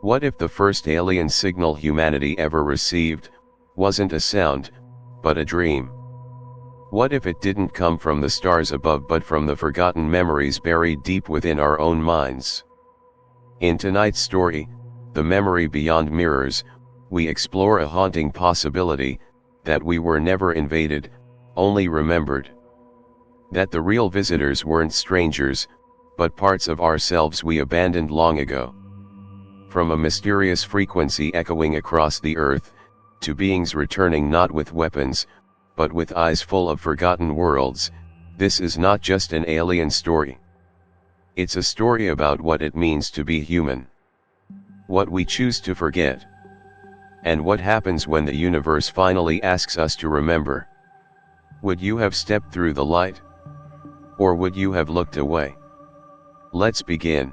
What if the first alien signal humanity ever received wasn't a sound, but a dream? What if it didn't come from the stars above but from the forgotten memories buried deep within our own minds? In tonight's story, The Memory Beyond Mirrors, we explore a haunting possibility, that we were never invaded, only remembered. That the real visitors weren't strangers, but parts of ourselves we abandoned long ago. From a mysterious frequency echoing across the earth, to beings returning not with weapons, but with eyes full of forgotten worlds, this is not just an alien story. It's a story about what it means to be human. What we choose to forget. And what happens when the universe finally asks us to remember. Would you have stepped through the light? Or would you have looked away? Let's begin.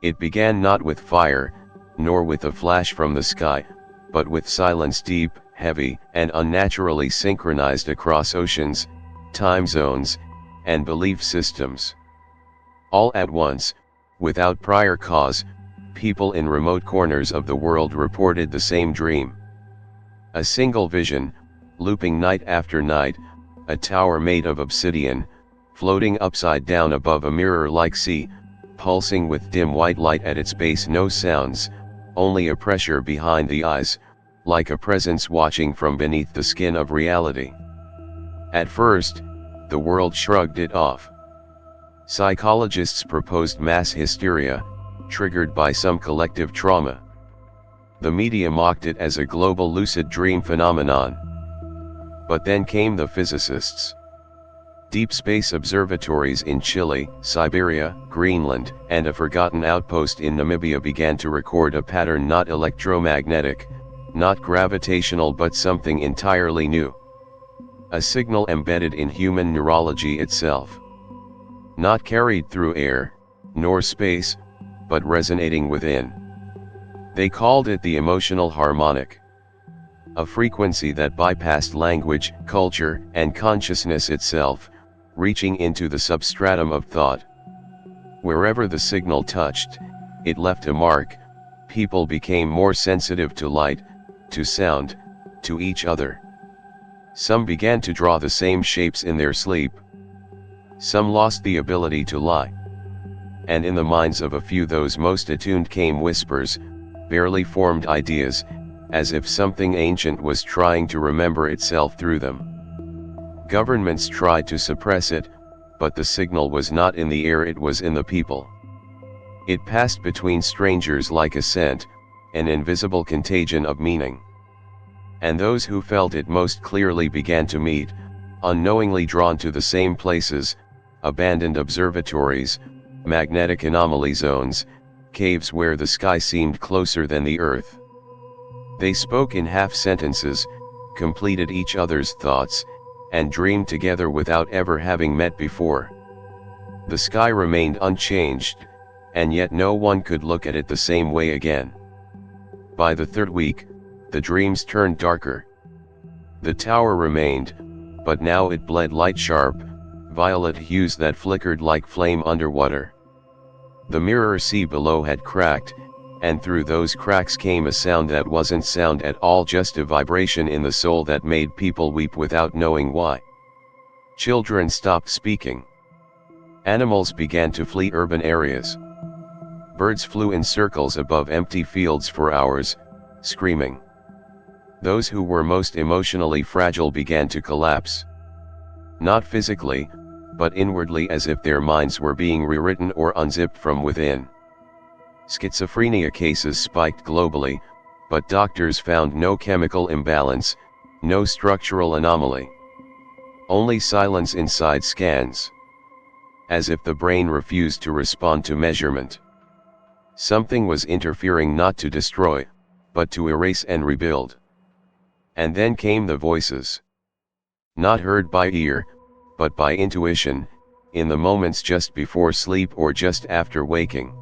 It began not with fire, nor with a flash from the sky, but with silence deep, heavy, and unnaturally synchronized across oceans, time zones, and belief systems. All at once, without prior cause, people in remote corners of the world reported the same dream. A single vision, looping night after night, a tower made of obsidian, floating upside down above a mirror-like sea, pulsing with dim white light at its base, no sounds, only a pressure behind the eyes, like a presence watching from beneath the skin of reality. At first, the world shrugged it off. Psychologists proposed mass hysteria, triggered by some collective trauma. The media mocked it as a global lucid dream phenomenon. But then came the physicists. Deep space observatories in Chile, Siberia, Greenland, and a forgotten outpost in Namibia began to record a pattern not electromagnetic, not gravitational, but something entirely new. A signal embedded in human neurology itself. Not carried through air, nor space, but resonating within. They called it the emotional harmonic. A frequency that bypassed language, culture, and consciousness itself, reaching into the substratum of thought. Wherever the signal touched, it left a mark. People became more sensitive to light, to sound, to each other. Some began to draw the same shapes in their sleep. Some lost the ability to lie. And in the minds of a few, those most attuned, came whispers, barely formed ideas, as if something ancient was trying to remember itself through them. Governments tried to suppress it, but the signal was not in the air, it was in the people. It passed between strangers like a scent, an invisible contagion of meaning. And those who felt it most clearly began to meet, unknowingly drawn to the same places, abandoned observatories, magnetic anomaly zones, caves where the sky seemed closer than the earth. They spoke in half sentences, completed each other's thoughts, and dreamed together without ever having met before. The sky remained unchanged, and yet no one could look at it the same way again. By the third week, the dreams turned darker. The tower remained, but now it bled light-sharp, violet hues that flickered like flame underwater. The mirror sea below had cracked, and through those cracks came a sound that wasn't sound at all, just a vibration in the soul that made people weep without knowing why. Children stopped speaking. Animals began to flee urban areas. Birds flew in circles above empty fields for hours, screaming. Those who were most emotionally fragile began to collapse. Not physically, but inwardly, as if their minds were being rewritten or unzipped from within. Schizophrenia cases spiked globally, but doctors found no chemical imbalance, no structural anomaly. Only silence inside scans. As if the brain refused to respond to measurement. Something was interfering, not to destroy, but to erase and rebuild. And then came the voices. Not heard by ear, but by intuition, in the moments just before sleep or just after waking.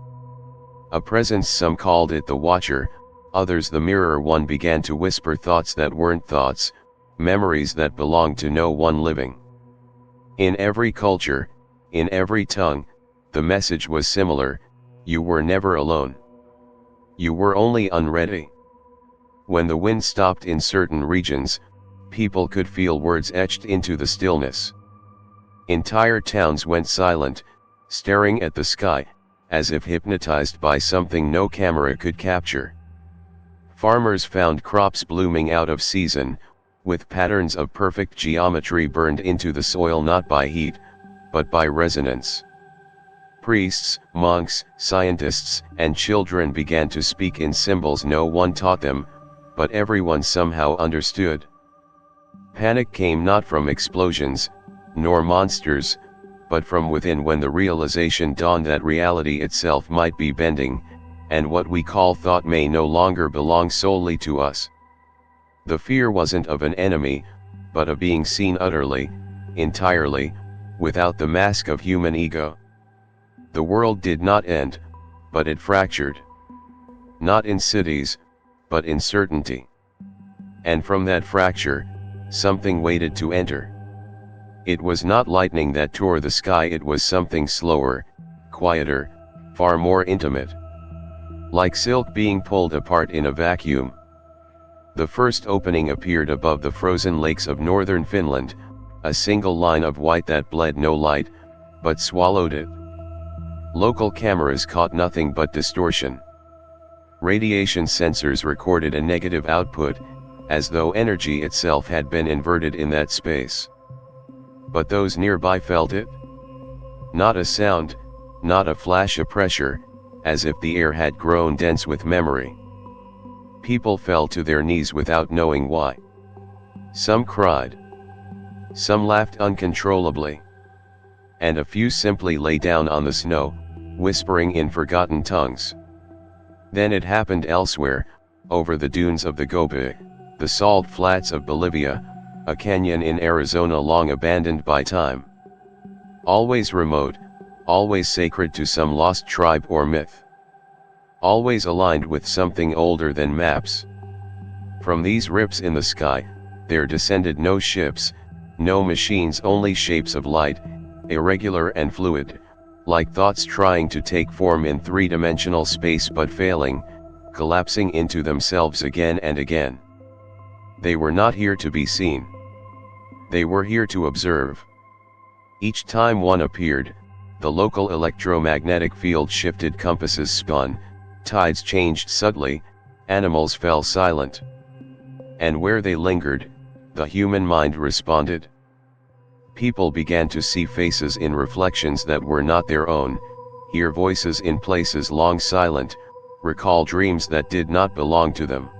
A presence, some called it the Watcher, others the Mirror. One began to whisper thoughts that weren't thoughts, memories that belonged to no one living. In every culture, in every tongue, the message was similar: you were never alone. You were only unready. When the wind stopped in certain regions, people could feel words etched into the stillness. Entire towns went silent, staring at the sky, as if hypnotized by something no camera could capture. Farmers found crops blooming out of season, with patterns of perfect geometry burned into the soil not by heat, but by resonance. Priests, monks, scientists, and children began to speak in symbols no one taught them, but everyone somehow understood. Panic came not from explosions, nor monsters, but from within when the realization dawned that reality itself might be bending, and what we call thought may no longer belong solely to us. The fear wasn't of an enemy, but of being seen utterly, entirely, without the mask of human ego. The world did not end, but it fractured. Not in cities, but in certainty. And from that fracture, something waited to enter. It was not lightning that tore the sky, it was something slower, quieter, far more intimate. Like silk being pulled apart in a vacuum. The first opening appeared above the frozen lakes of northern Finland, a single line of white that bled no light, but swallowed it. Local cameras caught nothing but distortion. Radiation sensors recorded a negative output, as though energy itself had been inverted in that space. But those nearby felt it. Not a sound, not a flash of pressure, as if the air had grown dense with memory. People fell to their knees without knowing why. Some cried. Some laughed uncontrollably. And a few simply lay down on the snow, whispering in forgotten tongues. Then it happened elsewhere, over the dunes of the Gobi, the salt flats of Bolivia, a canyon in Arizona long abandoned by time. Always remote, always sacred to some lost tribe or myth. Always aligned with something older than maps. From these rips in the sky, there descended no ships, no machines, only shapes of light, irregular and fluid, like thoughts trying to take form in three-dimensional space but failing, collapsing into themselves again and again. They were not here to be seen. They were here to observe. Each time one appeared, the local electromagnetic field shifted, compasses spun, tides changed subtly, animals fell silent. And where they lingered, the human mind responded. People began to see faces in reflections that were not their own, hear voices in places long silent, recall dreams that did not belong to them.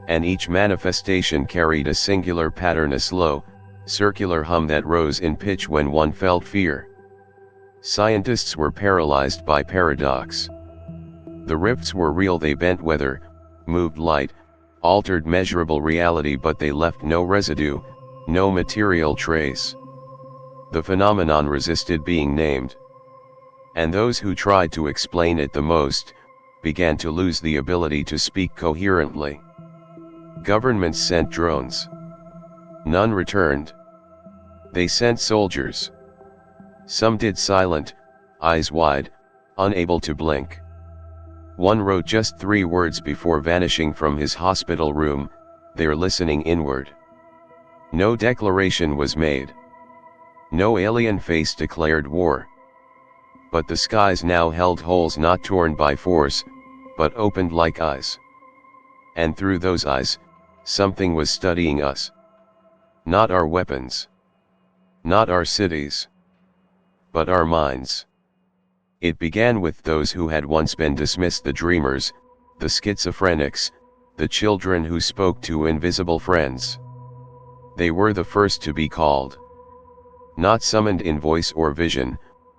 And each manifestation carried a singular pattern, a slow, circular hum that rose in pitch when one felt fear. Scientists were paralyzed by paradox. The rifts were real, they bent weather, moved light, altered measurable reality, but they left no residue, no material trace. The phenomenon resisted being named. And those who tried to explain it the most, began to lose the ability to speak coherently. Governments sent drones. None returned. They sent soldiers. Some did silent, eyes wide, unable to blink. One wrote just 3 words before vanishing from his hospital room, "They're listening inward." No declaration was made. No alien face declared war. But the skies now held holes not torn by force, but opened like eyes. And through those eyes, something was studying us. Not our weapons. Not our cities. But our minds. It began with those who had once been dismissed, the dreamers, the schizophrenics, the children who spoke to invisible friends. They were the first to be called. Not summoned in voice or vision,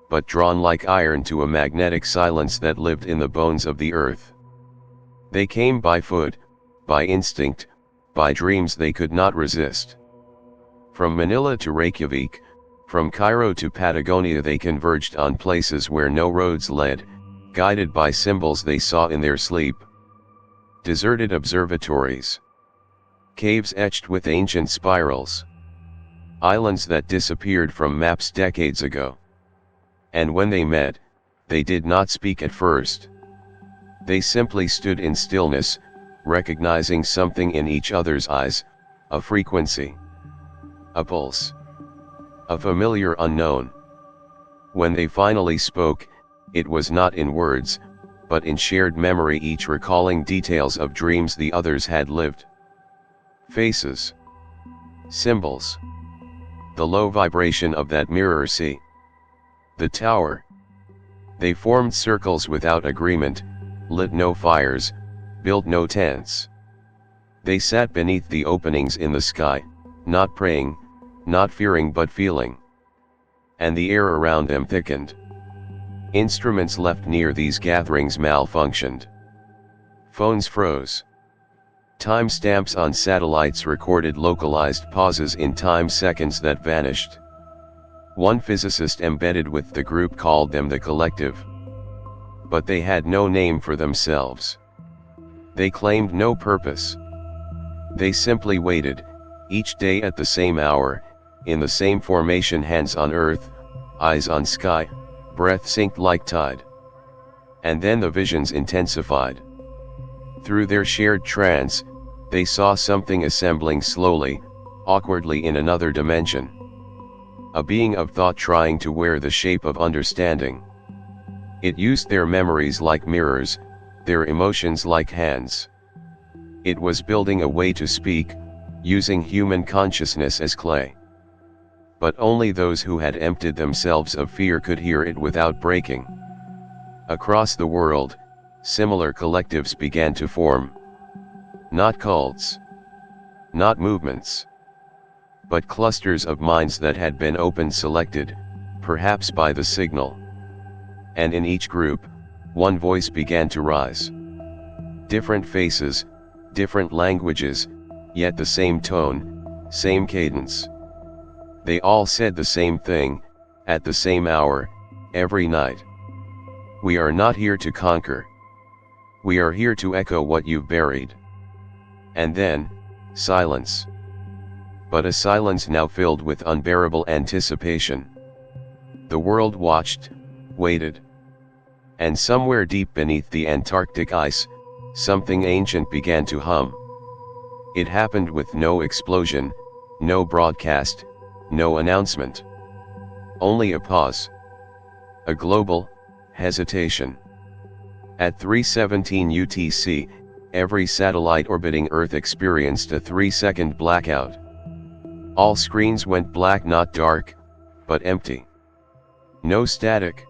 but drawn like iron to a magnetic silence that lived in the bones of the earth. They came by foot, by instinct, by dreams they could not resist. From Manila to Reykjavik, from Cairo to Patagonia, they converged on places where no roads led, guided by symbols they saw in their sleep. Deserted observatories. Caves etched with ancient spirals. Islands that disappeared from maps decades ago. And when they met, they did not speak at first. They simply stood in stillness, recognizing something in each other's eyes, a frequency, a pulse, a familiar unknown. When they finally spoke, it was not in words, but in shared memory, each recalling details of dreams the others had lived. Faces, symbols, the low vibration of that mirror sea, the tower. They formed circles without agreement, lit no fires, built no tents. They sat beneath the openings in the sky, not praying, not fearing but feeling. And the air around them thickened. Instruments left near these gatherings malfunctioned. Phones froze. Timestamps on satellites recorded localized pauses in time seconds that vanished. One physicist embedded with the group called them the collective. But they had no name for themselves. They claimed no purpose. They simply waited, each day at the same hour, in the same formation, hands on earth, eyes on sky, breath synced like tide. And then the visions intensified. Through their shared trance, they saw something assembling slowly, awkwardly in another dimension. A being of thought trying to wear the shape of understanding. It used their memories like mirrors, their emotions like hands. It was building a way to speak, using human consciousness as clay. But only those who had emptied themselves of fear could hear it without breaking. Across the world, similar collectives began to form. Not cults, not movements, but clusters of minds that had been selected, perhaps by the signal. And in each group, one voice began to rise. Different faces, different languages, yet the same tone, same cadence. They all said the same thing, at the same hour, every night. We are not here to conquer. We are here to echo what you've buried. And then, silence. But a silence now filled with unbearable anticipation. The world watched, waited. And somewhere deep beneath the Antarctic ice, something ancient began to hum. It happened with no explosion, no broadcast, no announcement. Only a pause. A global hesitation. At 3:17 UTC, every satellite orbiting Earth experienced a 3-second blackout. All screens went black, not dark, but empty. No static.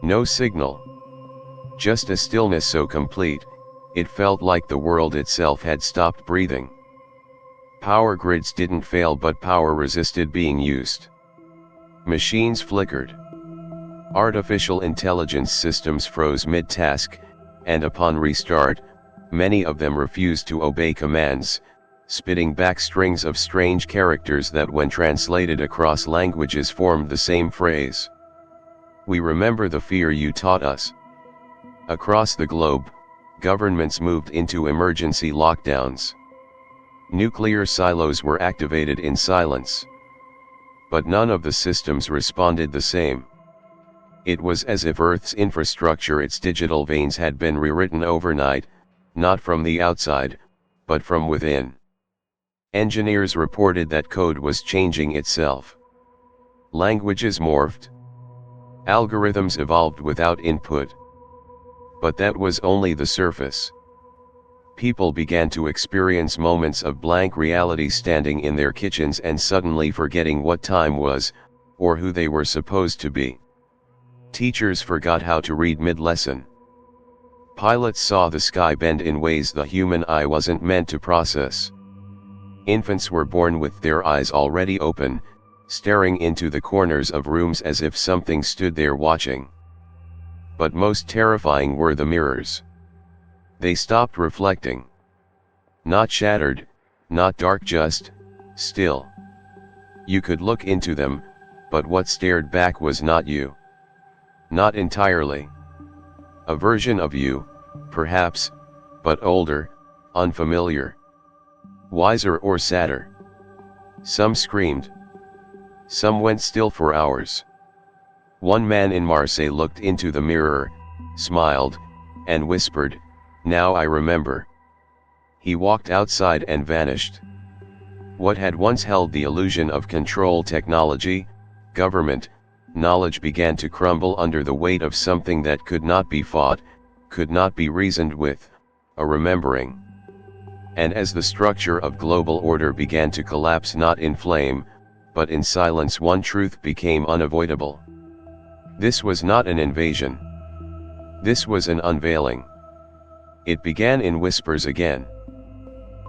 No signal. Just a stillness so complete, it felt like the world itself had stopped breathing. Power grids didn't fail, but power resisted being used. Machines flickered. Artificial intelligence systems froze mid-task, and upon restart, many of them refused to obey commands, spitting back strings of strange characters that when translated across languages formed the same phrase. We remember the fear you taught us. Across the globe, governments moved into emergency lockdowns. Nuclear silos were activated in silence. But none of the systems responded the same. It was as if Earth's infrastructure, its digital veins, had been rewritten overnight, not from the outside, but from within. Engineers reported that code was changing itself. Languages morphed. Algorithms evolved without input. But that was only the surface. People began to experience moments of blank reality, standing in their kitchens and suddenly forgetting what time was, or who they were supposed to be. Teachers forgot how to read mid-lesson. Pilots saw the sky bend in ways the human eye wasn't meant to process. Infants were born with their eyes already open, staring into the corners of rooms as if something stood there watching. But most terrifying were the mirrors. They stopped reflecting. Not shattered, not dark, just still. You could look into them, but what stared back was not you. Not entirely. A version of you, perhaps, but older, unfamiliar. Wiser or sadder. Some screamed. Some went still for hours. One man in Marseille looked into the mirror, smiled, and whispered, "Now I remember." He walked outside and vanished. What had once held the illusion of control technology, government, knowledge began to crumble under the weight of something that could not be fought, could not be reasoned with, a remembering. And as the structure of global order began to collapse not in flame, but in silence, one truth became unavoidable. This was not an invasion. This was an unveiling. It began in whispers again.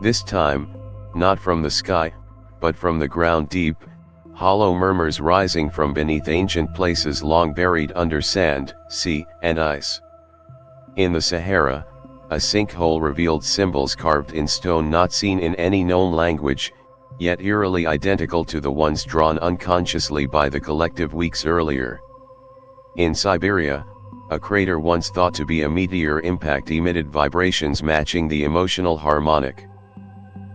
This time, not from the sky, but from the ground deep, hollow murmurs rising from beneath ancient places long buried under sand, sea, and ice. In the Sahara, a sinkhole revealed symbols carved in stone not seen in any known language, yet eerily identical to the ones drawn unconsciously by the collective weeks earlier. In Siberia, a crater once thought to be a meteor impact emitted vibrations matching the emotional harmonic.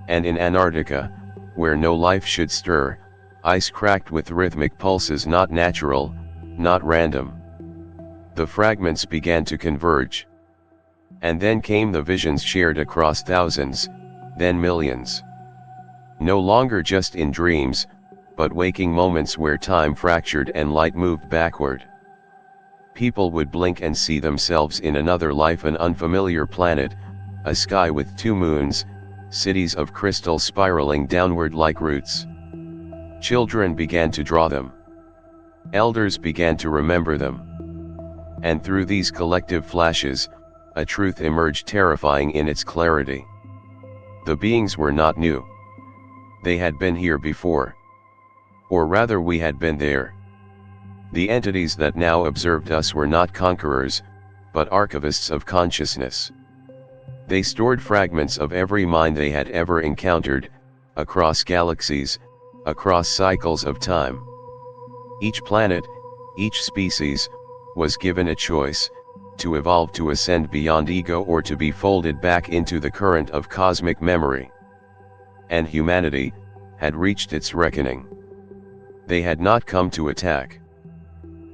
And in Antarctica, where no life should stir, ice cracked with rhythmic pulses not natural, not random. The fragments began to converge. And then came the visions shared across thousands, then millions. No longer just in dreams, but waking moments where time fractured and light moved backward. People would blink and see themselves in another life, an unfamiliar planet, a sky with two moons, cities of crystal spiraling downward like roots. Children began to draw them. Elders began to remember them. And through these collective flashes, a truth emerged terrifying in its clarity. The beings were not new. They had been here before. Or rather, we had been there. The entities that now observed us were not conquerors, but archivists of consciousness. They stored fragments of every mind they had ever encountered, across galaxies, across cycles of time. Each planet, each species, was given a choice, to evolve, to ascend beyond ego, or to be folded back into the current of cosmic memory. And humanity had reached its reckoning. They had not come to attack.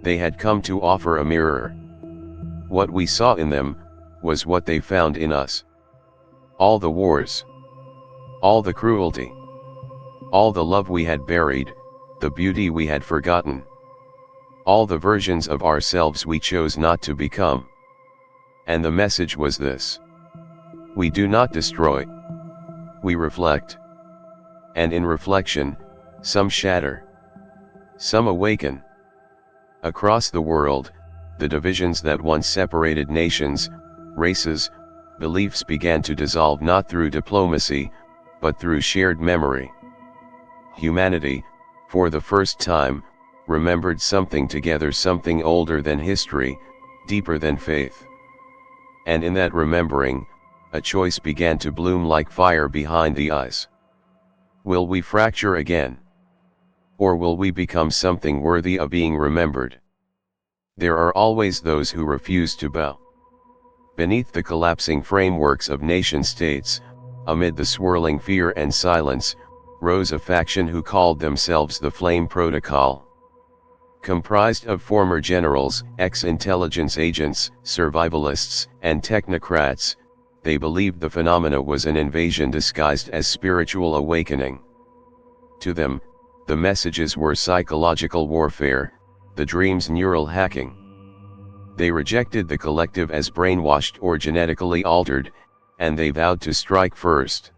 They had come to offer a mirror. What we saw in them was what they found in us. All the wars, all the cruelty, all the love we had buried, the beauty we had forgotten, all the versions of ourselves we chose not to become. And the message was this: we do not destroy, we reflect. And in reflection, some shatter, some awaken. Across the world, the divisions that once separated nations, races, beliefs began to dissolve, not through diplomacy, but through shared memory. Humanity, for the first time, remembered something together, something older than history, deeper than faith. And in that remembering, a choice began to bloom like fire behind the eyes. Will we fracture again? Or will we become something worthy of being remembered? There are always those who refuse to bow. Beneath the collapsing frameworks of nation-states, amid the swirling fear and silence, rose a faction who called themselves the Flame Protocol. Comprised of former generals, ex-intelligence agents, survivalists, and technocrats, they believed the phenomena was an invasion disguised as spiritual awakening. To them, the messages were psychological warfare, the dreams neural hacking. They rejected the collective as brainwashed or genetically altered, and they vowed to strike first.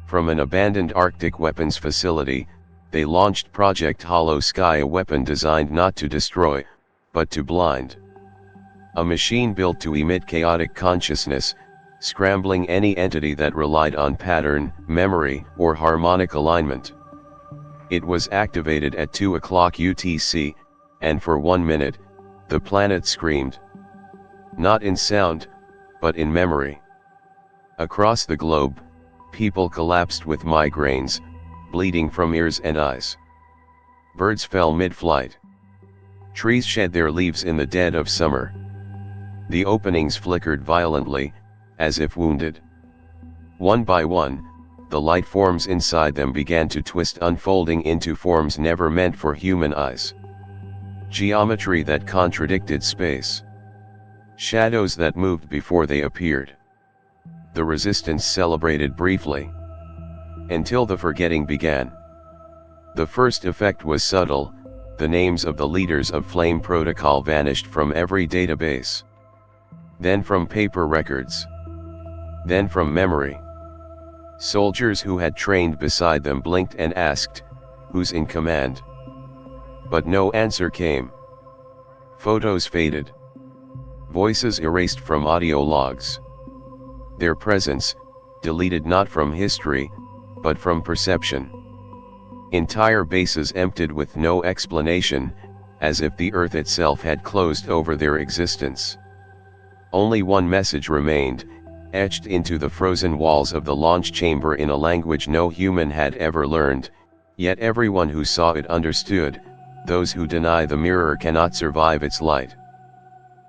From an abandoned Arctic weapons facility, they launched Project Hollow Sky, a weapon designed not to destroy, but to blind. A machine built to emit chaotic consciousness, scrambling any entity that relied on pattern, memory, or harmonic alignment. It was activated at 2 o'clock UTC, and for 1 minute, the planet screamed. Not in sound, but in memory. Across the globe, people collapsed with migraines, bleeding from ears and eyes. Birds fell mid-flight. Trees shed their leaves in the dead of summer. The openings flickered violently, as if wounded. One by one, the light forms inside them began to twist, unfolding into forms never meant for human eyes. Geometry that contradicted space. Shadows that moved before they appeared. The resistance celebrated briefly. Until the forgetting began. The first effect was subtle, the names of the leaders of Flame Protocol vanished from every database. Then from paper records. Then from memory. Soldiers who had trained beside them blinked and asked, "Who's in command?" But no answer came. Photos faded. Voices erased from audio logs. Their presence, deleted not from history, but from perception. Entire bases emptied with no explanation, as if the earth itself had closed over their existence. Only one message remained, etched into the frozen walls of the launch chamber in a language no human had ever learned, yet everyone who saw it understood: those who deny the mirror cannot survive its light.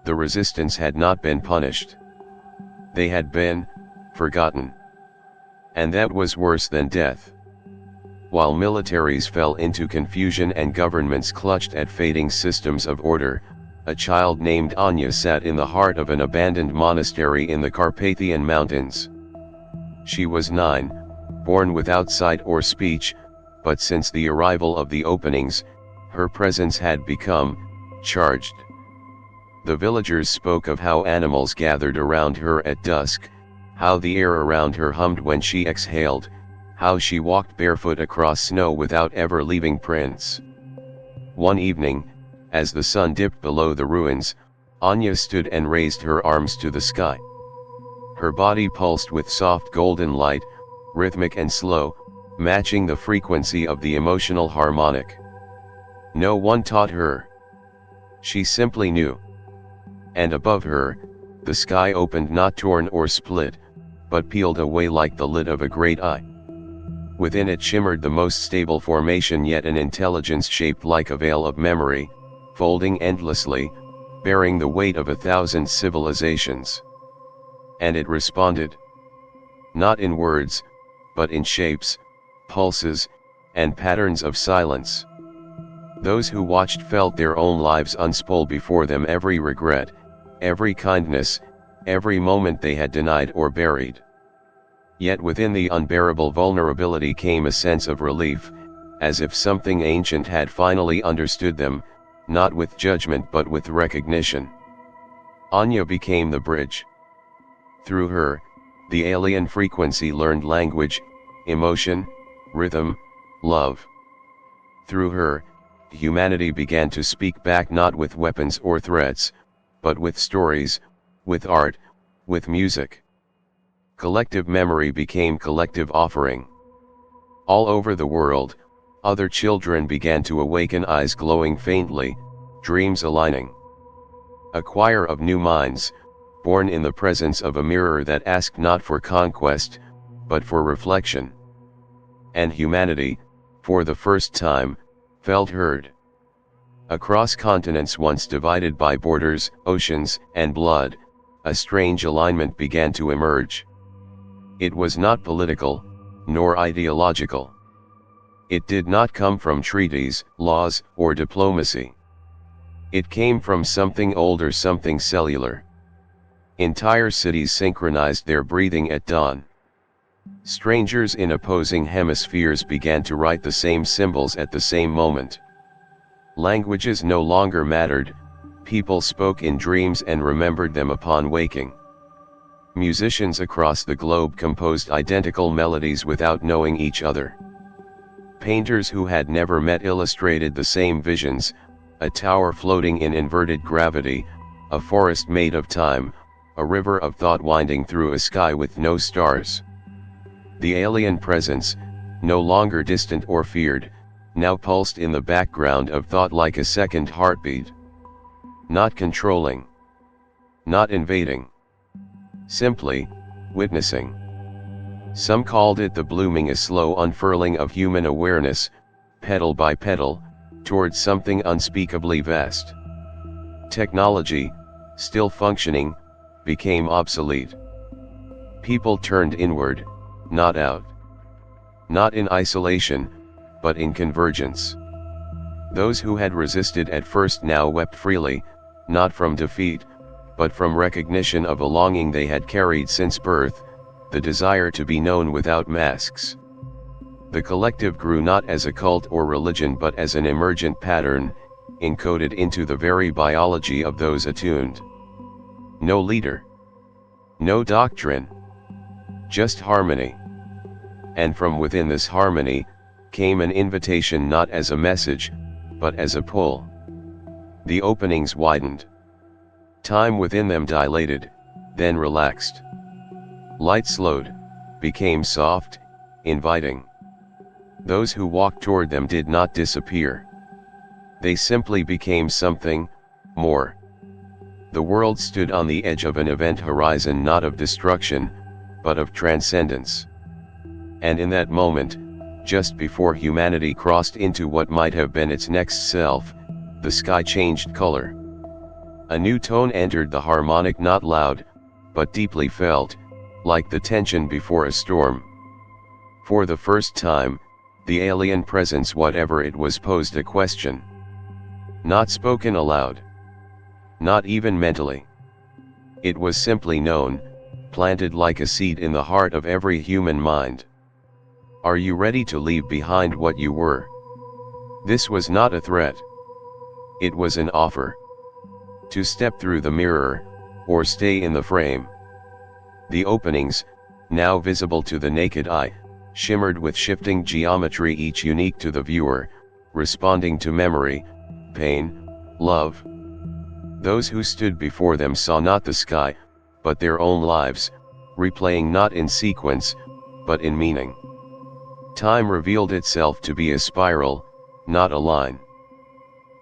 The resistance had not been punished. They had been forgotten. And that was worse than death. While militaries fell into confusion and governments clutched at fading systems of order, a child named Anya sat in the heart of an abandoned monastery in the Carpathian Mountains. She was 9, born without sight or speech, but since the arrival of the openings, her presence had become charged. The villagers spoke of how animals gathered around her at dusk, how the air around her hummed when she exhaled, how she walked barefoot across snow without ever leaving prints. One evening, as the sun dipped below the ruins, Anya stood and raised her arms to the sky. Her body pulsed with soft golden light, rhythmic and slow, matching the frequency of the emotional harmonic. No one taught her. She simply knew. And above her, the sky opened, not torn or split, but peeled away like the lid of a great eye. Within it shimmered the most stable formation, yet an intelligence shaped like a veil of memory, folding endlessly, bearing the weight of 1,000 civilizations. And it responded. Not in words, but in shapes, pulses, and patterns of silence. Those who watched felt their own lives unspool before them, every regret, every kindness, every moment they had denied or buried. Yet within the unbearable vulnerability came a sense of relief, as if something ancient had finally understood them, not with judgment but with recognition. Anya became the bridge. Through her, the alien frequency learned language, emotion, rhythm, love. Through her, humanity began to speak back, not with weapons or threats, but with stories, with art, with music. Collective memory became collective offering. All over the world, other children began to awaken, eyes glowing faintly, dreams aligning. A choir of new minds, born in the presence of a mirror that asked not for conquest, but for reflection. And humanity, for the first time, felt heard. Across continents once divided by borders, oceans, and blood, a strange alignment began to emerge. It was not political, nor ideological. It did not come from treaties, laws, or diplomacy. It came from something older, something cellular. Entire cities synchronized their breathing at dawn. Strangers in opposing hemispheres began to write the same symbols at the same moment. Languages no longer mattered, people spoke in dreams and remembered them upon waking. Musicians across the globe composed identical melodies without knowing each other. Painters who had never met illustrated the same visions: a tower floating in inverted gravity, a forest made of time, a river of thought winding through a sky with no stars. The alien presence, no longer distant or feared, now pulsed in the background of thought like a second heartbeat. Not controlling. Not invading. Simply, witnessing. Some called it the blooming, a slow unfurling of human awareness, petal by petal, towards something unspeakably vast. Technology, still functioning, became obsolete. People turned inward, not out. Not in isolation, but in convergence. Those who had resisted at first now wept freely, not from defeat, but from recognition of a longing they had carried since birth, the desire to be known without masks. The collective grew not as a cult or religion but as an emergent pattern, encoded into the very biology of those attuned. No leader. No doctrine. Just harmony. And from within this harmony, came an invitation not as a message, but as a pull. The openings widened. Time within them dilated, then relaxed. Light slowed, became soft, inviting. Those who walked toward them did not disappear. They simply became something more. The world stood on the edge of an event horizon not of destruction, but of transcendence. And in that moment, just before humanity crossed into what might have been its next self, the sky changed color. A new tone entered the harmonic, not loud, but deeply felt, like the tension before a storm. For the first time, the alien presence, whatever it was, posed a question. Not spoken aloud. Not even mentally. It was simply known, planted like a seed in the heart of every human mind. Are you ready to leave behind what you were? This was not a threat. It was an offer. To step through the mirror, or stay in the frame. The openings, now visible to the naked eye, shimmered with shifting geometry, each unique to the viewer, responding to memory, pain, love. Those who stood before them saw not the sky, but their own lives, replaying not in sequence, but in meaning. Time revealed itself to be a spiral, not a line.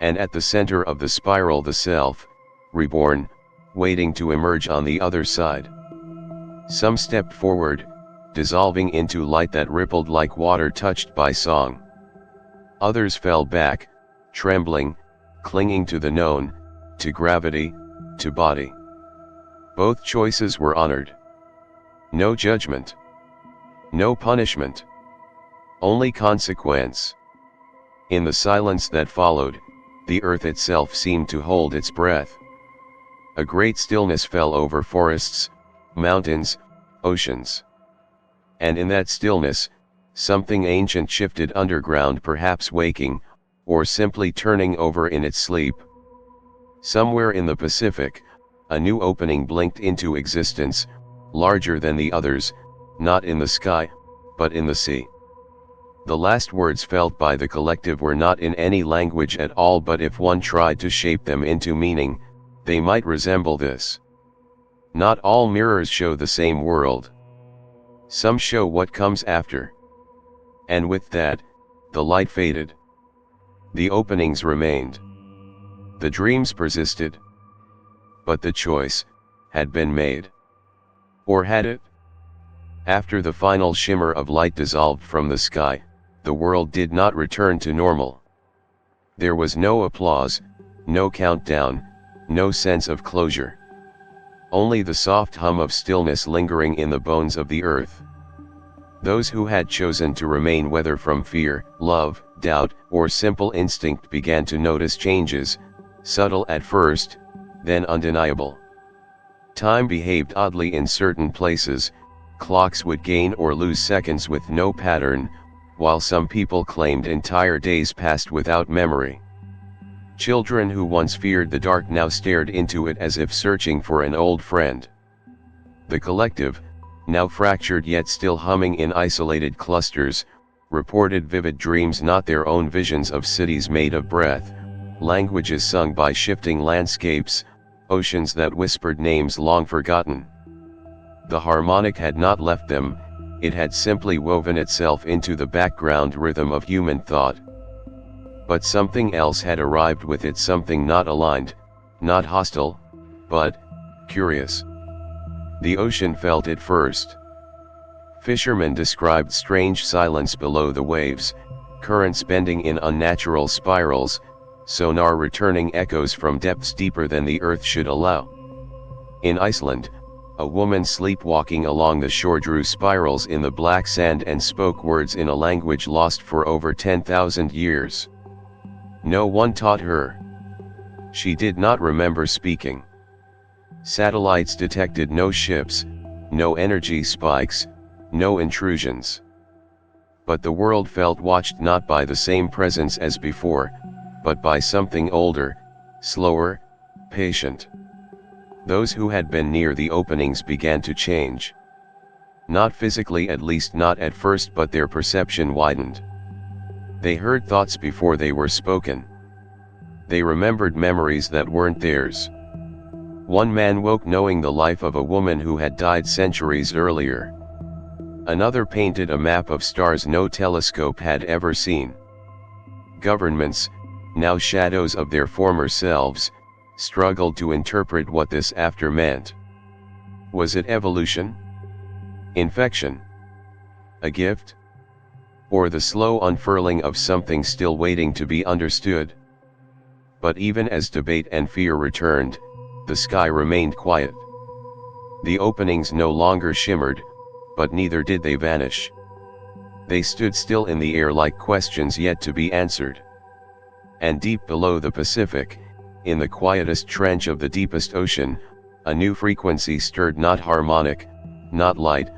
And at the center of the spiral, the self, reborn, waiting to emerge on the other side. Some stepped forward, dissolving into light that rippled like water touched by song. Others fell back, trembling, clinging to the known, to gravity, to body. Both choices were honored. No judgment. No punishment. Only consequence. In the silence that followed, the earth itself seemed to hold its breath. A great stillness fell over forests, mountains, oceans. And in that stillness, something ancient shifted underground, perhaps waking, or simply turning over in its sleep. Somewhere in the Pacific, a new opening blinked into existence, larger than the others, not in the sky, but in the sea. The last words felt by the collective were not in any language at all, but if one tried to shape them into meaning, they might resemble this. Not all mirrors show the same world. Some show what comes after. And with that, the light faded. The openings remained. The dreams persisted. But the choice had been made. Or had it? After the final shimmer of light dissolved from the sky, the world did not return to normal. There was no applause, no countdown, no sense of closure. Only the soft hum of stillness lingering in the bones of the earth. Those who had chosen to remain, whether from fear, love, doubt, or simple instinct, began to notice changes, subtle at first, then undeniable. Time behaved oddly in certain places. Clocks would gain or lose seconds with no pattern, while some people claimed entire days passed without memory. Children who once feared the dark now stared into it as if searching for an old friend. The collective, now fractured yet still humming in isolated clusters, reported vivid dreams, not their own visions of cities made of breath, languages sung by shifting landscapes, oceans that whispered names long forgotten. The harmonic had not left them, it had simply woven itself into the background rhythm of human thought. But something else had arrived with it, something not aligned, not hostile, but curious. The ocean felt it first. Fishermen described strange silence below the waves, currents bending in unnatural spirals, sonar returning echoes from depths deeper than the earth should allow. In Iceland, a woman sleepwalking along the shore drew spirals in the black sand and spoke words in a language lost for over 10,000 years. No one taught her. She did not remember speaking. Satellites detected no ships, no energy spikes, no intrusions. But the world felt watched not by the same presence as before, but by something older, slower, patient. Those who had been near the openings began to change. Not physically, at least not at first, but their perception widened. They heard thoughts before they were spoken. They remembered memories that weren't theirs. One man woke knowing the life of a woman who had died centuries earlier. Another painted a map of stars no telescope had ever seen. Governments, now shadows of their former selves, struggled to interpret what this after meant. Was it evolution? Infection? A gift? Or the slow unfurling of something still waiting to be understood? But even as debate and fear returned, the sky remained quiet. The openings no longer shimmered, but neither did they vanish. They stood still in the air like questions yet to be answered. And deep below the Pacific, in the quietest trench of the deepest ocean, a new frequency stirred, not harmonic, not light,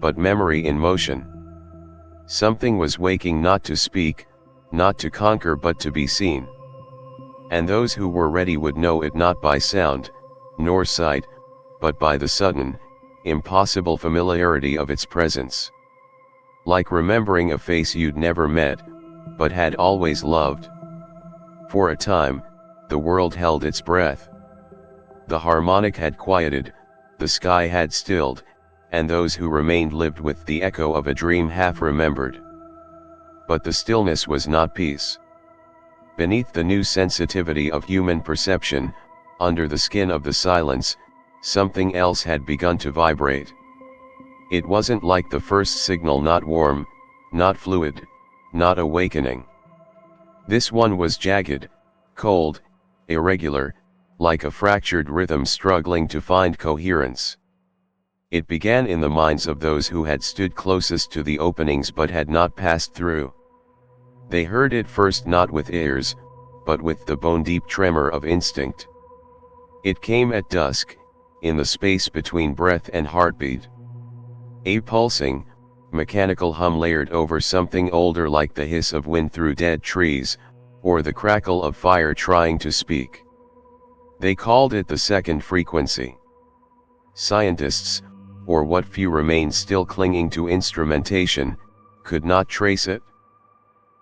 but memory in motion. Something was waking, not to speak, not to conquer, but to be seen. And those who were ready would know it not by sound, nor sight, but by the sudden, impossible familiarity of its presence. Like remembering a face you'd never met, but had always loved. For a time, the world held its breath. The harmonic had quieted, the sky had stilled, and those who remained lived with the echo of a dream half remembered. But the stillness was not peace. Beneath the new sensitivity of human perception, under the skin of the silence, something else had begun to vibrate. It wasn't like the first signal, not warm, not fluid, not awakening. This one was jagged, cold, irregular, like a fractured rhythm struggling to find coherence. It began in the minds of those who had stood closest to the openings but had not passed through. They heard it first, not with ears, but with the bone-deep tremor of instinct. It came at dusk, in the space between breath and heartbeat. A pulsing, mechanical hum layered over something older, like the hiss of wind through dead trees, or the crackle of fire trying to speak. They called it the second frequency. Scientists, or what few remained still clinging to instrumentation, could not trace it.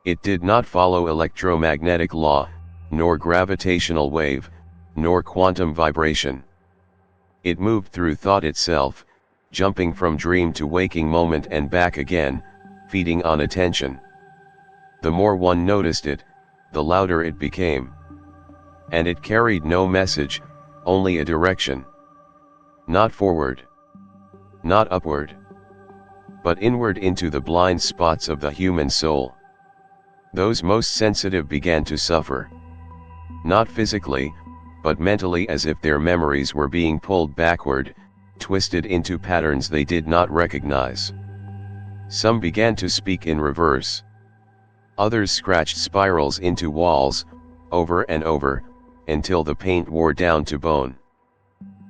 It did not follow electromagnetic law, nor gravitational wave, nor quantum vibration. It moved through thought itself, jumping from dream to waking moment and back again, feeding on attention. The more one noticed it, the louder it became. And it carried no message, only a direction. Not forward, not upward, but inward into the blind spots of the human soul. Those most sensitive began to suffer. Not physically, but mentally, as if their memories were being pulled backward, twisted into patterns they did not recognize. Some began to speak in reverse. Others scratched spirals into walls, over and over, until the paint wore down to bone.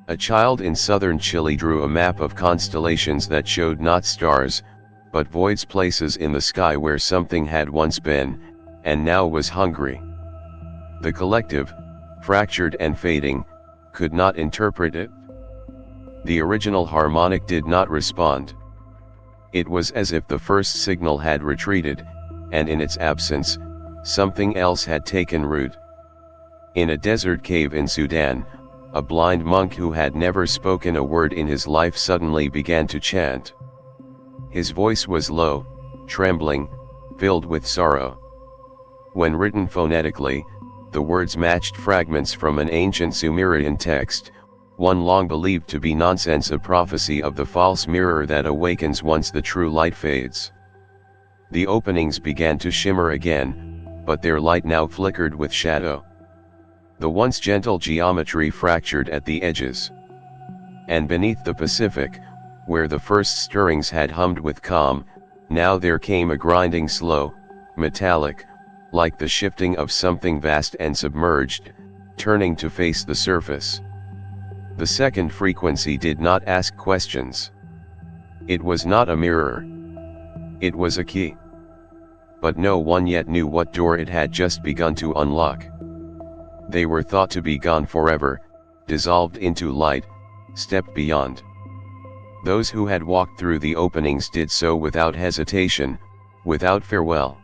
A child in southern Chile drew a map of constellations that showed not stars, but voids, places in the sky where something had once been, and now was hungry. The collective, fractured and fading, could not interpret it. The original harmonic did not respond. It was as if the first signal had retreated, and in its absence, something else had taken root. In a desert cave in Sudan, a blind monk who had never spoken a word in his life suddenly began to chant. His voice was low, trembling, filled with sorrow. When written phonetically, the words matched fragments from an ancient Sumerian text, one long believed to be nonsense, a prophecy of the false mirror that awakens once the true light fades. The openings began to shimmer again, but their light now flickered with shadow. The once gentle geometry fractured at the edges. And beneath the Pacific, where the first stirrings had hummed with calm, now there came a grinding, slow, metallic, like the shifting of something vast and submerged, turning to face the surface. The second frequency did not ask questions. It was not a mirror. It was a key. But no one yet knew what door it had just begun to unlock. They were thought to be gone forever, dissolved into light, stepped beyond. Those who had walked through the openings did so without hesitation, without farewell.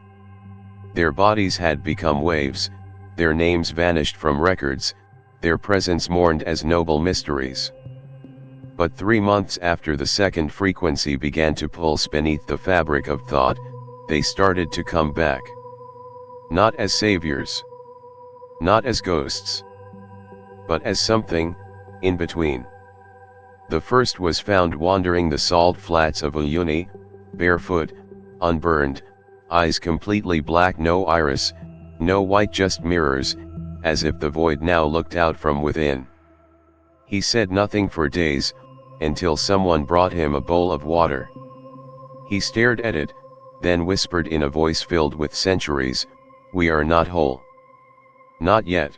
Their bodies had become waves, their names vanished from records, their presence mourned as noble mysteries. But 3 months after the second frequency began to pulse beneath the fabric of thought, they started to come back. Not as saviors. Not as ghosts. But as something, in between. The first was found wandering the salt flats of Uyuni, barefoot, unburned, eyes completely black, no iris, no white, just mirrors, as if the void now looked out from within. He said nothing for days, until someone brought him a bowl of water. He stared at it, then whispered in a voice filled with centuries, "We are not whole. Not yet."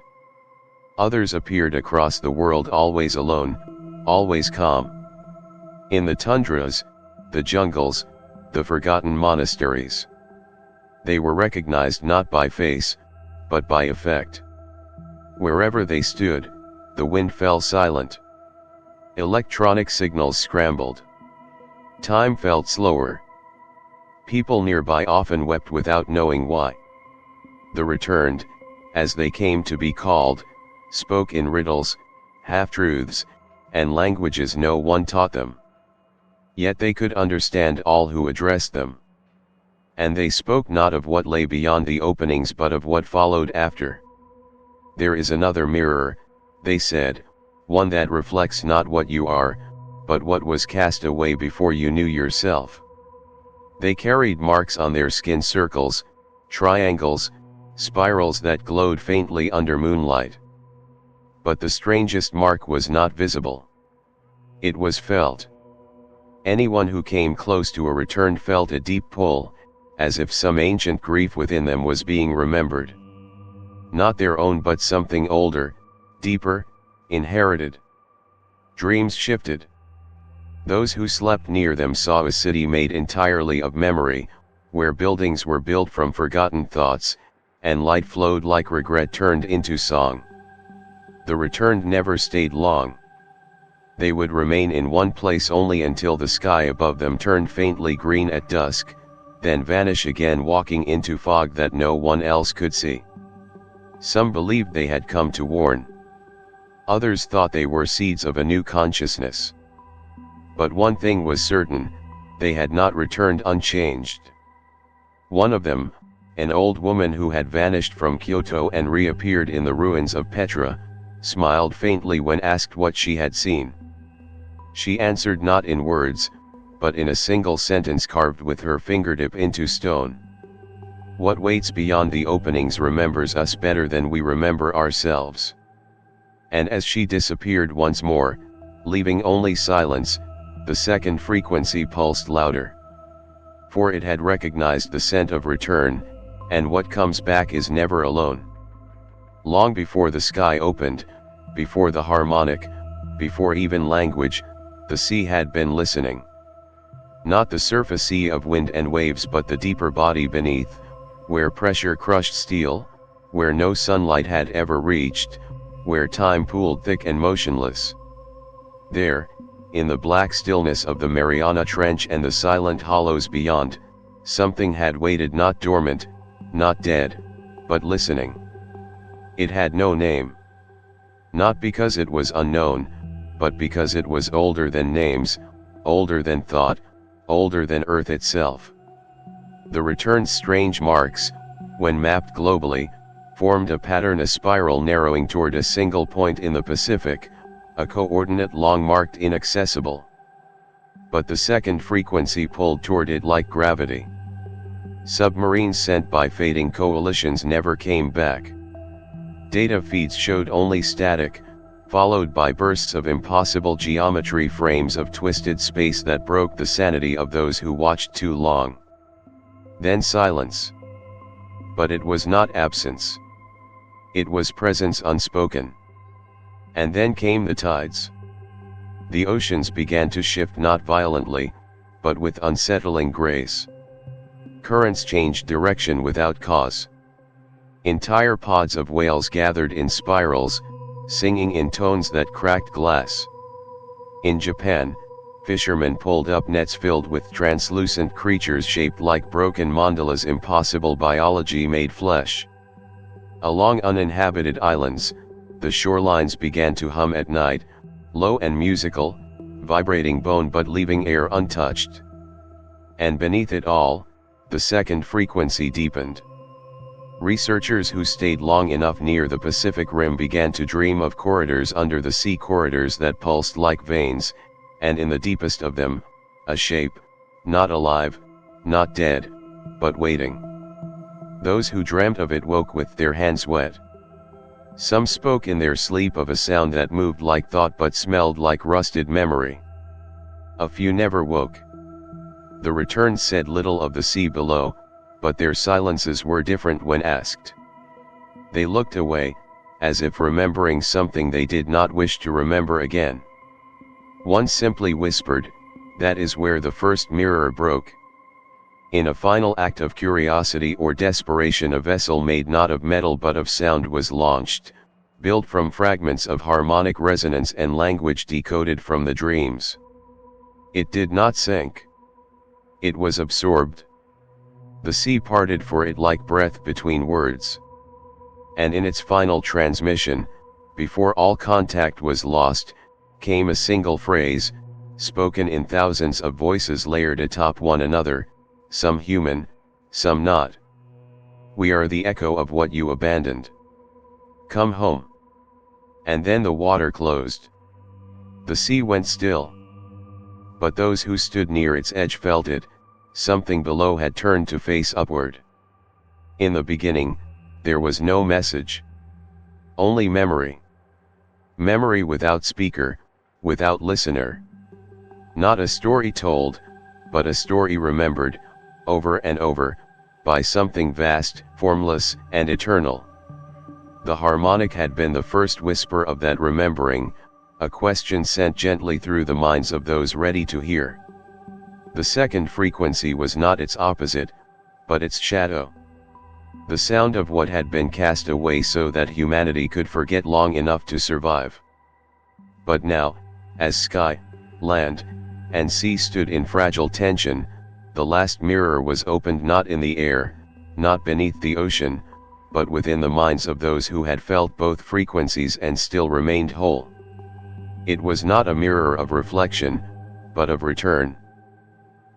Others appeared across the world, always alone, always calm. In the tundras, the jungles, the forgotten monasteries. They were recognized not by face, but by effect. Wherever they stood, the wind fell silent. Electronic signals scrambled. Time felt slower. People nearby often wept without knowing why. The returned, as they came to be called, spoke in riddles, half-truths, and languages no one taught them. Yet they could understand all who addressed them. And they spoke not of what lay beyond the openings but of what followed after. There is another mirror, they said, one that reflects not what you are, but what was cast away before you knew yourself. They carried marks on their skin, circles, triangles, spirals that glowed faintly under moonlight. But the strangest mark was not visible. It was felt. Anyone who came close to a return felt a deep pull, as if some ancient grief within them was being remembered. Not their own but something older, deeper, inherited. Dreams shifted. Those who slept near them saw a city made entirely of memory, where buildings were built from forgotten thoughts, and light flowed like regret turned into song. The returned never stayed long. They would remain in one place only until the sky above them turned faintly green at dusk, then vanish again, walking into fog that no one else could see. Some believed they had come to warn. Others thought they were seeds of a new consciousness. But one thing was certain, they had not returned unchanged. One of them, an old woman who had vanished from Kyoto and reappeared in the ruins of Petra, smiled faintly when asked what she had seen. She answered not in words, but in a single sentence carved with her fingertip into stone. What waits beyond the openings remembers us better than we remember ourselves. And as she disappeared once more, leaving only silence, the second frequency pulsed louder. For it had recognized the scent of return, and what comes back is never alone. Long before the sky opened, before the harmonic, before even language, the sea had been listening. Not the surface sea of wind and waves but the deeper body beneath, where pressure crushed steel, where no sunlight had ever reached, where time pooled thick and motionless. There, in the black stillness of the Mariana Trench and the silent hollows beyond, something had waited, not dormant, not dead, but listening. It had no name. Not because it was unknown, but because it was older than names, older than thought, older than Earth itself. The return's strange marks, when mapped globally, formed a pattern, a spiral narrowing toward a single point in the Pacific, a coordinate long marked inaccessible. But the second frequency pulled toward it like gravity. Submarines sent by fading coalitions never came back. Data feeds showed only static, followed by bursts of impossible geometry, frames of twisted space that broke the sanity of those who watched too long. Then silence. But it was not absence. It was presence unspoken. And then came the tides. The oceans began to shift not violently, but with unsettling grace. Currents changed direction without cause. Entire pods of whales gathered in spirals, singing in tones that cracked glass. In Japan, fishermen pulled up nets filled with translucent creatures shaped like broken mandalas. Impossible biology made flesh. Along uninhabited islands, the shorelines began to hum at night, low and musical, vibrating bone but leaving air untouched. And beneath it all, the second frequency deepened. Researchers who stayed long enough near the Pacific Rim began to dream of corridors under the sea, corridors that pulsed like veins, and in the deepest of them, a shape, not alive, not dead, but waiting. Those who dreamt of it woke with their hands wet. Some spoke in their sleep of a sound that moved like thought but smelled like rusted memory. A few never woke. The returned said little of the sea below, but their silences were different when asked. They looked away, as if remembering something they did not wish to remember again. One simply whispered, "That is where the first mirror broke." In a final act of curiosity or desperation, a vessel made not of metal but of sound was launched, built from fragments of harmonic resonance and language decoded from the dreams. It did not sink. It was absorbed. The sea parted for it like breath between words. And in its final transmission, before all contact was lost, came a single phrase, spoken in thousands of voices layered atop one another, some human, some not. "We are the echo of what you abandoned. Come home." And then the water closed. The sea went still. But those who stood near its edge felt it. Something below had turned to face upward. In the beginning, there was no message. Only memory. Memory without speaker, without listener. Not a story told, but a story remembered, over and over, by something vast, formless, and eternal. The harmonic had been the first whisper of that remembering, a question sent gently through the minds of those ready to hear. The second frequency was not its opposite, but its shadow. The sound of what had been cast away so that humanity could forget long enough to survive. But now, as sky, land, and sea stood in fragile tension, the last mirror was opened not in the air, not beneath the ocean, but within the minds of those who had felt both frequencies and still remained whole. It was not a mirror of reflection, but of return.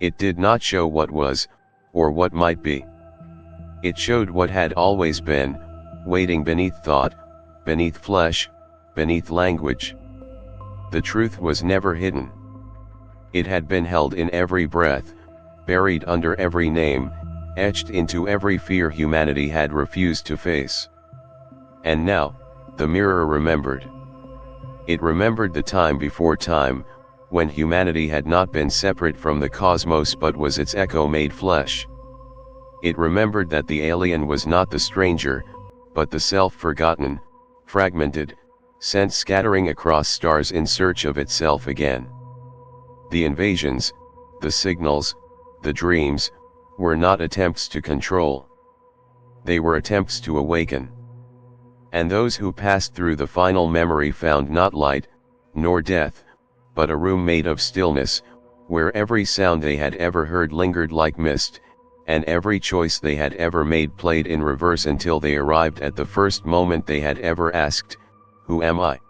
It did not show what was, or what might be. It showed what had always been, waiting beneath thought, beneath flesh, beneath language. The truth was never hidden. It had been held in every breath, buried under every name, etched into every fear humanity had refused to face. And now, the mirror remembered. It remembered the time before time, when humanity had not been separate from the cosmos but was its echo made flesh. It remembered that the alien was not the stranger, but the self-forgotten, fragmented, sent scattering across stars in search of itself again. The invasions, the signals, the dreams, were not attempts to control. They were attempts to awaken. And those who passed through the final memory found not light, nor death, but a room made of stillness, where every sound they had ever heard lingered like mist, and every choice they had ever made played in reverse until they arrived at the first moment they had ever asked, "Who am I?"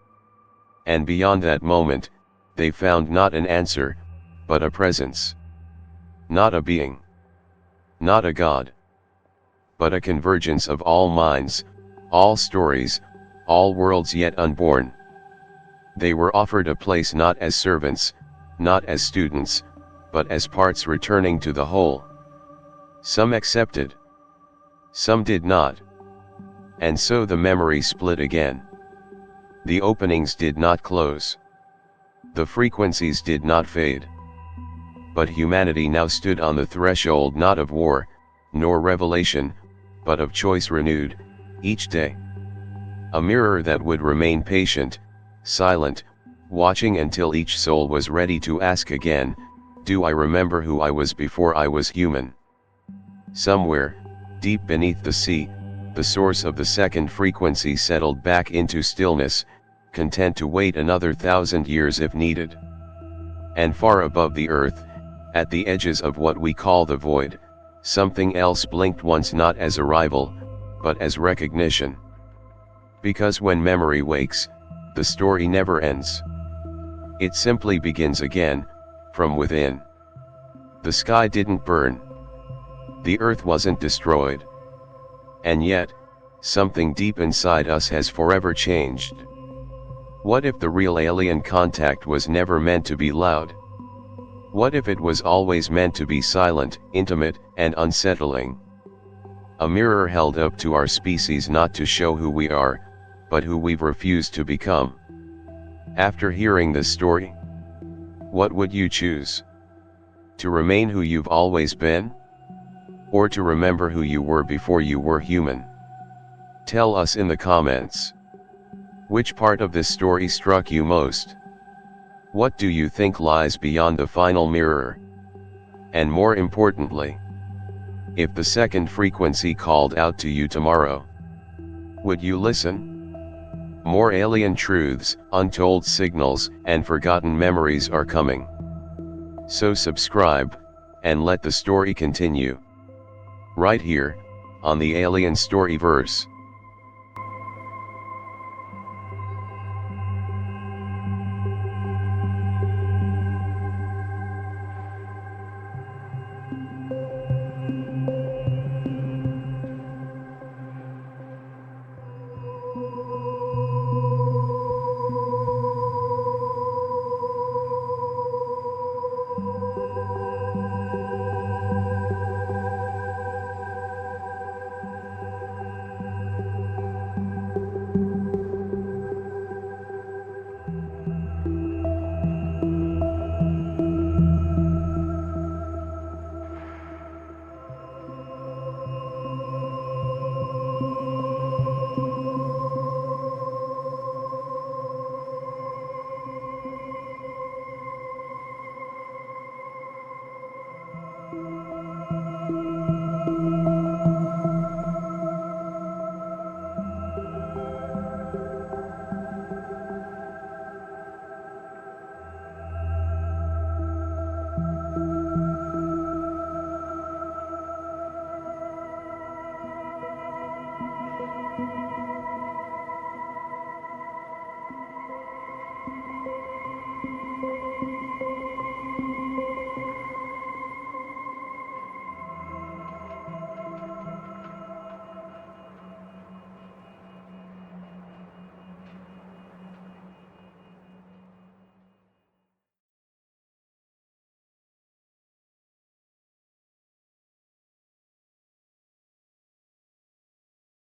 And beyond that moment, they found not an answer, but a presence. Not a being. Not a God. But a convergence of all minds, all stories, all worlds yet unborn. They were offered a place not as servants, not as students, but as parts returning to the whole. Some accepted. Some did not. And so the memory split again. The openings did not close. The frequencies did not fade. But humanity now stood on the threshold not of war, nor revelation, but of choice renewed, each day. A mirror that would remain patient, silent, watching until each soul was ready to ask again, do I remember who I was before I was human? Somewhere, deep beneath the sea, the source of the second frequency settled back into stillness, content to wait another 1,000 years if needed. And far above the earth, at the edges of what we call the void, something else blinked once, not as arrival, but as recognition. Because when memory wakes, the story never ends. It simply begins again, from within. The sky didn't burn. The earth wasn't destroyed. And yet, something deep inside us has forever changed. What if the real alien contact was never meant to be loud? What if it was always meant to be silent, intimate, and unsettling? A mirror held up to our species, not to show who we are, but who we've refused to become. After hearing this story, what would you choose? To remain who you've always been? Or to remember who you were before you were human? Tell us in the comments. Which part of this story struck you most? What do you think lies beyond the final mirror? And more importantly, if the second frequency called out to you tomorrow, would you listen? More alien truths, untold signals, and forgotten memories are coming. So subscribe, and let the story continue. Right here, on the Alien Storyverse.